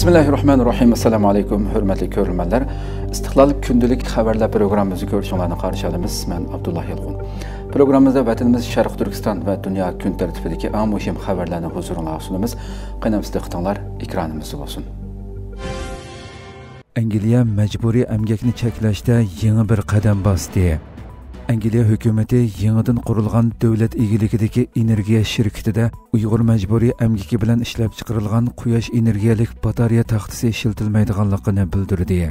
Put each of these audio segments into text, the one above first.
Bismillahirrahmanirrahim. Assalamu alaykum, hurmatli ko'ruvchilar. Istiqlol kundalik xabarlar programmamizni ko'rishinglarni qarshi olamiz. Men Abdullah Yilg'un. Programmamizda vatanimiz Sharq Turkiston va dunyo kun tartibidagi eng muhim xabarlarni huzuringizga sunamiz. Qaynamizda qitinglar, ekranimiz bo'lsin. Angliya majburiy emgakni cheklashda yangi bir qadam bosdi. Angliya hukumati yangidan qurilgan davlat egiligidagi energiya shirkatida Uyg'ur majburiy emgaki bilan ishlab chiqarilgan quyosh energiyalik batareya taxtasi ishlatilmaydiganligini bildirdi.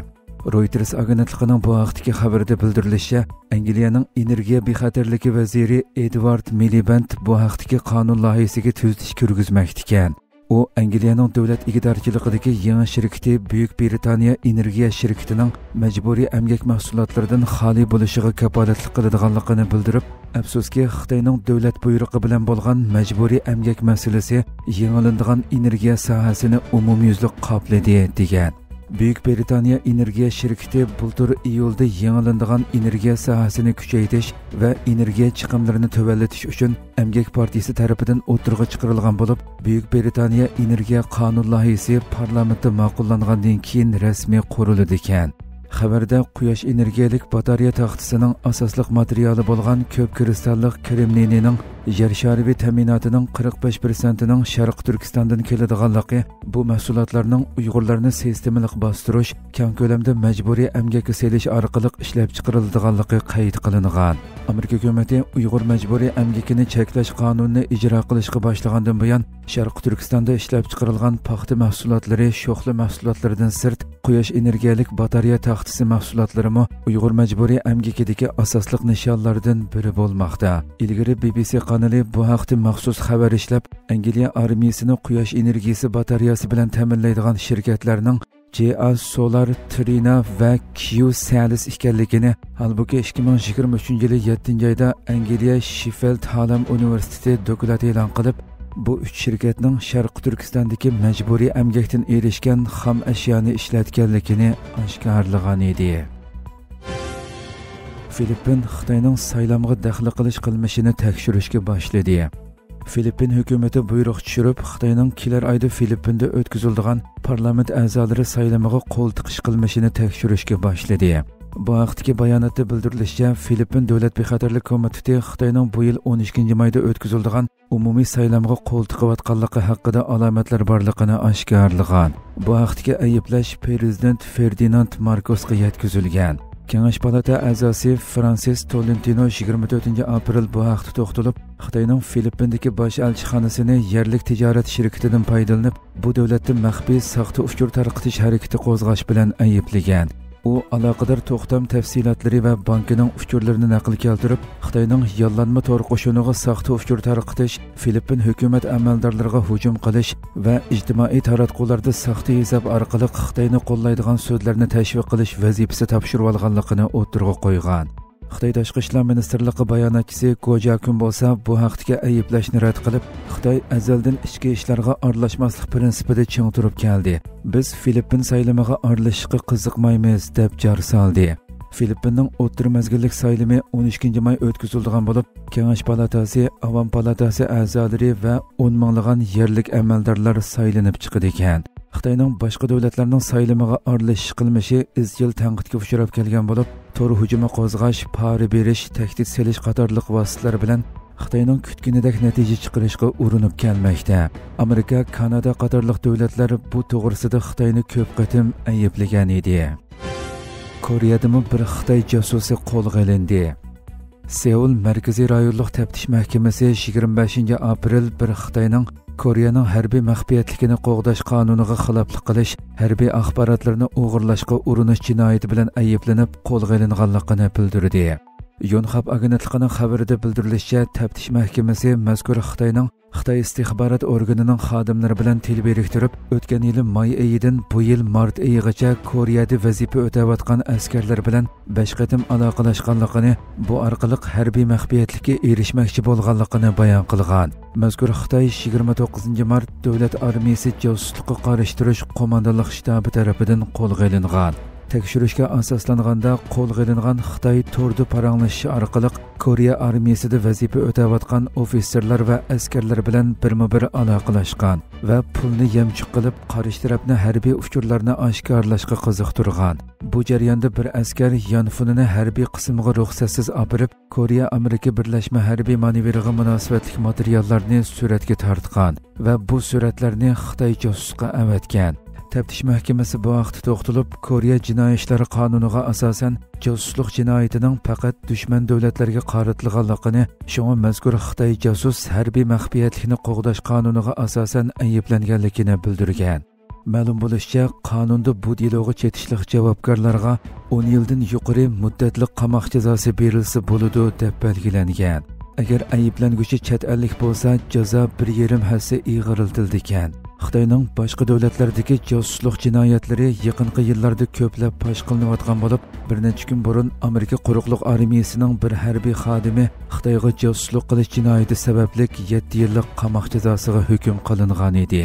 Reuters agentligining bu vaqtdagi xabarida bildirilishicha, Angliyaning energiya bexatarligi vaziri Edward Miliband bu vaqtdagi qonun loyihasiga tuzatish kirgizmoqda ekan. U Angliyaning davlat igidorchiligidagi yangi shirkati Buyuk Britaniya energiya shirkatining majburiy emgak mahsulotlaridan xoli bo'lishiga kafolatlik qiladiganligini bildirib, afsuski Xitoyning davlat buyrug'i bilan bo'lgan majburiy emgak masalasi yangilanadigan energiya sohasini umumyuzlik qopladi degan. Buyuk Britaniya energiya shirkati bultur iyulda yangilanadigan energiya sohasini kuchaytirish va energiya chiqimlarini tövallatish uchun Emgak partiyasi tarafidan o'tirg'a chiqarilgan bo'lib, Buyuk Britaniya energiya qonun loyihasi parlamentda ma'qullangandan keyin rasmiy qurildi ekan. Xabarda quyosh energiyalik batareya taxtasining asosliq materiali bo'lgan ko'p kristallik kremniyning yer shariviy ta'minotining 45%ning Sharq Turkistondan keladiganligi, bu mahsulotlarning Uyg'urlarni sistemalik bostirish, keng ko'lamda majburiy emgakka selish orqali ishlab chiqariladiganligi qayd qilingan. Amerika hukumati Uyg'ur majburiy emgakini cheklash qonunini ijro qilishga boshlagandan buyon Sharq Turkistonda ishlab chiqarilgan paxta mahsulotlari, sho'xli mahsulotlaridan sirt quyosh energiyalik batareya taxtasi mahsulotlarimi Uyg'ur majburiy emgakidagi asosliq nishonlardan biri bo'lmoqda. Ilgari BBC kanali bu haqda maxsus xabar ishlab, Angliya armiyasini quyosh energiyasi batareyasi bilan ta'minlaydigan shirkatlarning JA Solar, Trina va Q-Salis ekanligini, halbuki 2023-yil 7-oyda Angliya Sheffield Hallam universiteti doklati e'lon qilib, bu 3 shirkatning Sharq Turkistondagi majburiy emgakdan erishgan xam ashyoni ishlatganligini oshkorlagan edi. Filippin Xitoyning saylamga daxl qilish qilmishini tekshirishga boshladi. Filippin hukumati buyruq tushirib, Xitoyning kelar oyda Filippinda o'tkaziladigan parlament a'zolari saylamiga qo'l tiqish qilmishini tekshirishga boshladi. Bu vaqtdagi bayonotda bildirilishicha, Filippin davlat bexatarlik komiteti Xitoyning bu yil 12-mayda o'tkaziladigan umumiy saylamga qo'l tiqayotganligi haqida alomatlar borligini oshkorlagan. Bu vaqtdagi ayblash prezident Ferdinand Markosga yetkazilgan. Kengash palata a'zosi Francis Tolentino 24-aprel bu haqda to'xtalib, Xitoyning Filippindagi bosh elchixonasini yerlik tijorat shirkatidan foydalanib, bu davlatning maxfiy soxta uchur tarqatish harakati qo'zg'ash bilan ayblagan. U aloqador to'xtam tafsilotlari va bankining uchurlarini naql keltirib, Xitoyning yollanma to'r qo'shiniga soxta uchur tarqatish, Filippin hukumat amaldorlariga hujum qilish va ijtimoiy taratqularda soxta hisob orqali Xitoyni qo'llaydigan so'zlarni tashviq qilish vazifasi topshirib olganligini o'tirg'a qo'ygan. Xitoy Tashqi ishlar ministrligi bayonotchisi Go Jakun bo'lsa, bu haqdagi ayblashni rad qilib, Xitoy azaldan ichki ishlarga aralashmaslik prinsipida ching turib keldi. Biz Filippin saylamiga aralashishga qiziqmaymiz deb jar soldi. Filippinning o'rta mazgillik saylami 12-may o'tkaziladigan bo'lib, Kengash palatasi, Avam palatasi a'zolari va 10 minglagan yerlik amaldorlar saylanib chiqadi ekan. Xitoyning boshqa davlatlarning saylamiga aralashish qilmishi izchil tanqidga uchrab kelgan bo'lib, to'r hujumi qo'zg'ash, pora berish, tahdid selish qatorliq vositalar bilan Xitoyning kutganidek natija chiqarishga urinib kelmoqda. Amerika, Kanada qatorliq davlatlar bu to'g'risida Xitoyni ko'p qatim ayblagan edi. Koreyadami bir Xitoy josusi qo'lga olindi. Seul Markaziy rayonlik taftish mahkamasi 25-aprel bir Xitoyning Koreyaning harbiy maxfiyatligini qo'g'dash qonuniga xiloflik qilish, harbiy axborotlarni o'g'irlashga urinish jinoyati bilan ayblanib qo'lga olinganligini bildirdi. Yonhap agentligining xabarida bildirilishicha, taftish mahkamasi mazkur Xitoy istixborot organining xodimlari bilan til biriktirib, o'tgan yil may oyidan bu yil mart oyigacha Koreyada vazifa o'tayotgan askarlar bilan 5 qatim aloqalashganligini, bu orqali harbiy maxfiyatlikka erishmoqchi bo'lganligini bayon qilgan. Mazkur Xitoy 29-mart davlat armiyasi josuslikqa qarshi turish qo'mondonlik shtabi tarafidan qo'lga olingan. Tekshirishga asoslanganda qo'lga olingan Xitoy tordi paranglashishi orqali Koreya armiyasida vazifa o'tayotgan ofitserlar va askarlar bilan birma-bir aloqalashgan va pulni yamchiq qilib qarish tarafni harbiy uchurlarni oshkorlashga qiziqtirgan. Bu jarayonda bir askar yonfunini harbiy qismga ruxsatsiz olib Koreya Amerika Birlashma harbiy manevriga munosabatli materiallarni suratga tortgan va bu suratlarni Xitoy josusga avatgan. Taftish mahkamasi bu vaqtda to'xtalib, Koreya jinoiy ishlari qonuniga asosan josuslik jinoyatining faqat dushman davlatlarga qaratilganligini, shunga mazkur Xitoy josus harbiy maxfiyatlikni qo'g'dash qonuniga asosan ayblanganligini bildirgan. Ma'lum bo'lishicha, qonunda bu deloga chetishlik javobgarlarga 10 yildan yuqori muddatli qamoq jazosi berilsa bo'ladi deb belgilangan. Agar ayblanguchi chet ellik bo'lsa, jazo 1,5 hassa ig'riltildi ekan. Xitoyning boshqa davlatlardagi josuslik jinoyatlari yaqinqi yillarda ko'plab fosh qilinayotgan bo'lib, bir necha kun burun Amerika quruqliq armiyasining bir harbiy xodimi Xitoyga josuslik qilish jinoyati sababli 7 yillik qamoq jazosiga hukm qilingan edi.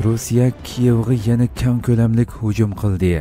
Rossiya Kiyevga yana keng ko'lamli hujum qildi.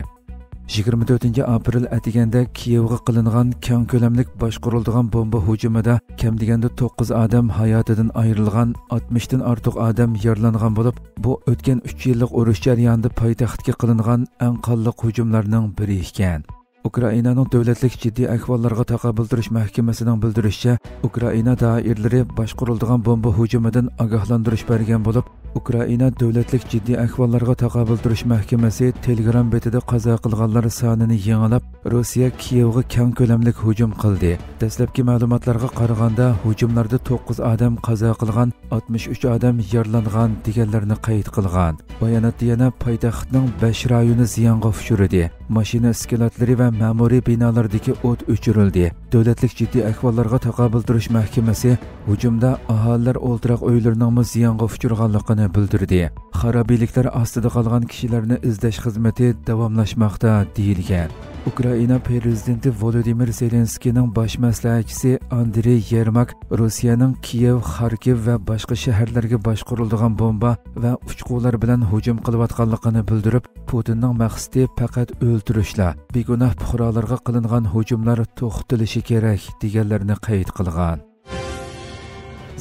24 aprel atiganda Kiyevga qilingan keng ko'lamli boshqarilgan bomba hujumida kam deganda 9 odam hayotidan ayrilgan, 60 dan ortiq odam yaralangan bo'lib, bu o'tgan 3 yillik urush jarayonida poytaxtga qilingan eng qonli hujumlarning biri ekan. Ukrainaning davlatlik jiddiy ahvollarga taqobil turish mahkamasining bildirishicha, Ukraina doiralari boshqarilgan bomba hujumidan ogohlantirish bergan bo'lib, Ukraina davlatlik jiddiy ahvollarga taqobil turish mahkamasi Telegram betida qazo qilganlar sonini yangilab, Rossiya Kiyevga keng ko'lamli hujum qildi. Dastlabki ma'lumotlarga qaraganda, hujumlarda 9 odam qazo qilgan, 63 odam yaralangan deganlarni qayd qilgan. Bayonotda yana poytaxtning 5 rayoni ziyonga uchradi. Mashina iskilatlari va ma'muriy binolardagi o't o'chirildi. Davlatlik jiddiy ahvollarga taqobil turish mahkamasi hujumda aholilar o'ltiraq uylarining ziyonga uchraganligini bildirdi. Xarobiyliklar ostida qolgan kishilarni izlash xizmati davomlashmoqda deyilgan. Ukraina prezidenti Volodymyr Zelenskiyning bosh maslahatchisi Andrey Yermak Rossiyaning Kiyev, Kharkiv va boshqa shaharlarga boshqarilgan bomba va uchqunlar bilan hujum qilayotganligini bildirib, Putinning maqsadi faqat o'ltirishlar, begunoh fuqarolarga qilingan hujumlar to'xtatilishi kerak deganlarni qayd qilgan.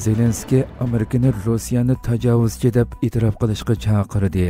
Zelenskiy Amerikani Rossiyani tajovuzchi deb e'tirof qilishga chaqirdi.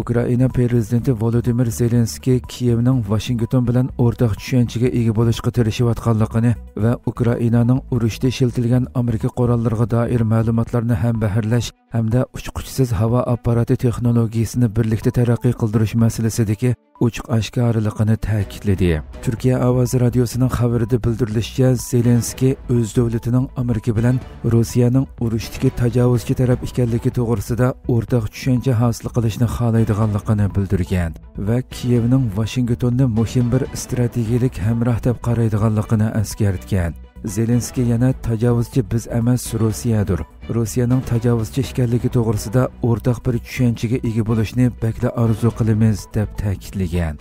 Ukraina prezidenti Volodymyr Zelenskiy Kiyevning Washington bilan o'rtaq tushunchaga ega bo'lishga tirishayotganligini va Ukrainaning urushda ishlatilgan Amerika qurollariga doir ma'lumotlarni ham baharlash hamda uchquchsiz havo apparati texnologiyasini birlikda taraqqiy qildirish masalasidagi ochiq oshkorligini ta'kidladi. Turkiya ovozi radiosining xabarida bildirilishicha, Zelenskiy o'z davlatining Amerika bilan Rossiyaning urushdagi tajovuzchi taraf ekanligi to'g'risida o'rtaq tushuncha hosil qilishni xohlaydiganligini bildirgan va Kiyevning Washingtonni muhim bir strategik hamroh deb qaraydiganligini eskartgan. Zelenskiy yana tajovuzchi biz emas, Rossiyadir. Rossiyaning tajovuzchi ekanligi to'g'risida o'rtaq bir tushunchaga ega bo'lishni bakla orzu qilamiz deb ta'kidlagan.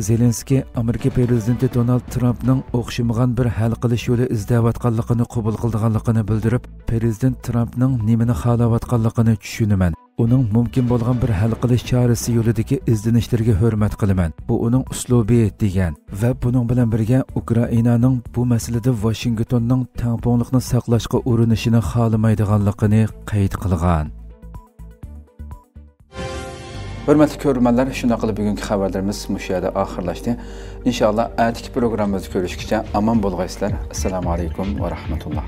Zelenskiy Amerika prezidenti Donald Trumpning o'xshamagan bir hal qilish yo'li izlayotganligini qabul qilganligini bildirib, prezident Trumpning nimani xohlayotganligini tushunaman. Uning mumkin bo'lgan bir hal qilish chorasi yo'lidagi izlanishlarga hurmat qilaman. Bu uning uslubi degan va buning bilan birga Ukrainaning bu masalada Washingtonning tangponglikni saqlashga urinishini xohlamaydiganligini qayd qilgan. Hurmatli ko'ruvchilar, shunday qilib bugungi xabarlarimiz mush yerda oxirlashdi. Inshaalloh atiki programmamizni ko'rishgacha omon bo'lg'aysizlar. Assalomu alaykum va rahmatulloh.